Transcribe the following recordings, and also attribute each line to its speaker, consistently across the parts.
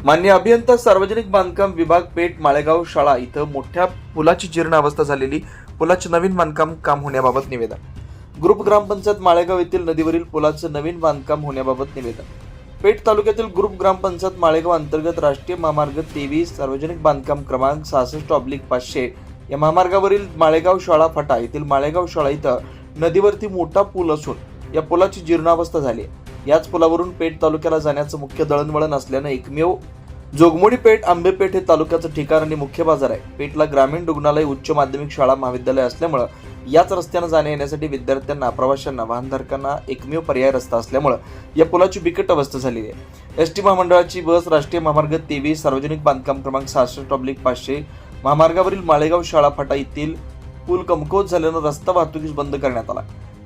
Speaker 1: मान्य अभियंता सार्वजनिक बांधकाम विभाग पेठ माळेगाव शाळा इथं मोठ्या पुलाची जीर्ण अवस्था झालेली पुलाचे नवीन बांधकाम काम होण्याबाबत निवेदन. ग्रुप ग्रामपंचायत माळेगाव येथील नदीवरील पुलाचं नवीन बांधकाम होण्याबाबत निवेदन. पेठ तालुक्यातील ग्रुप ग्रामपंचायत माळेगाव अंतर्गत राष्ट्रीय महामार्ग 23 सार्वजनिक बांधकाम क्रमांक 66/500 या महामार्गावरील माळेगाव शाळा फाटा येथील माळेगाव शाळा इथं नदीवरती मोठा पूल असून या पुलाची जीर्णावस्था झाली आहे. याच पुलावरून पेठ तालुक्याला जाण्याचं मुख्य दळणवळण असल्यानं एकमेव जोगमोडी पेठ आंबेपेठ हे तालुक्याचं ठिकाण आणि मुख्य बाजार आहे. पेठला ग्रामीण रुग्णालय, उच्च माध्यमिक शाळा, महाविद्यालय असल्यामुळे याच रस्त्यानं जाण्या येण्यासाठी विद्यार्थ्यांना, प्रवाशांना, वाहनधारकांना एकमेव पर्याय रस्ता असल्यामुळे या पुलाची बिकट अवस्था झालेली आहे. एसटी महामंडळाची बस राष्ट्रीय महामार्ग 23 सार्वजनिक बांधकाम क्रमांक 66/500 महामार्गावरील माळेगाव शाळा फाटा येथील पूल कमकुवत झाल्यानं रस्ता वाहतुकीस बंद करण्यात आला.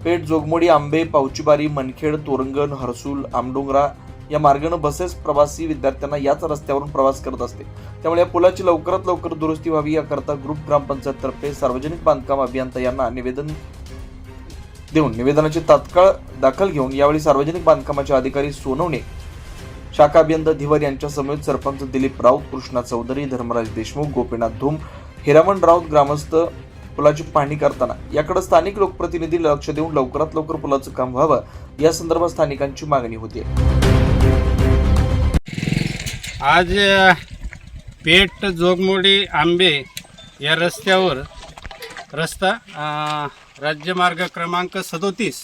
Speaker 1: पेठ, जोगमोडी, आंबे, पावचीबारी, मनखेड, तोरंगण, हरसूल, आमडोंगरा या मार्गाने बसेस प्रवासी विद्यार्थ्यांना याच रस्त्यावरून प्रवास करत असते. त्यामुळे या पुलाची लवकरात लवकर दुरुस्ती व्हावी याकरता ग्रुप ग्रामपंचायत तर्फे सार्वजनिक बांधकाम अभियंता यांना निवेदन देऊन निवेदनाची तात्काळ दखल घेऊन यावेळी सार्वजनिक बांधकामाचे अधिकारी सोनवणे, शाखा अभियंता धिवर यांच्या समेत सरपंच दिलीप राऊत, कृष्णा चौधरी, धर्मराज देशमुख, गोपीनाथ धूम, हिरामण राऊत ग्रामस्थ पुलाची पाहणी करताना याकडे स्थानिक लोकप्रतिनिधी लक्ष देऊन लवकरात लवकर पुलाचं काम व्हावं या संदर्भात स्थानिकांची मागणी होती.
Speaker 2: आज पेठ, जोगमोडी, आंबे या रस्त्यावर रस्ता राज्यमार्ग क्रमांक 37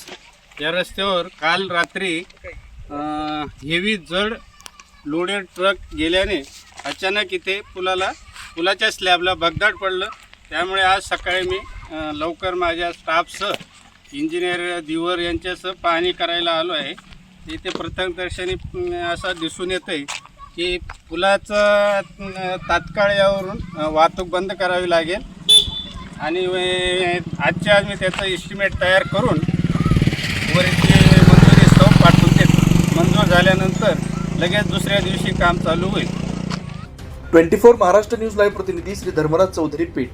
Speaker 2: या रस्त्यावर काल रात्री हेवी जड लोडेड ट्रक गेल्याने अचानक इथे पुलाच्या स्लॅबला भगदाड पडलं. त्यामुळे आज सकाळी मी लवकर माझ्या स्टाफसह इंजिनियर दिवर यांच्यासह पाहणी करायला आलो आहे. इथे प्रथमदर्शनी असं दिसून येतं आहे की पुलाचं तात्काळ यावरून वाहतूक बंद करावी लागेल आणि आजच्या आज मी त्याचं एस्टिमेट तयार करून वरती मंजुरी सह पाठवून देतो. मंजूर झाल्यानंतर लगेच दुसऱ्या दिवशी काम चालू होईल.
Speaker 1: 24 महाराष्ट्र न्यूज लाईव्ह प्रतिनिधी श्री धर्मराज चौधरी, पेठ.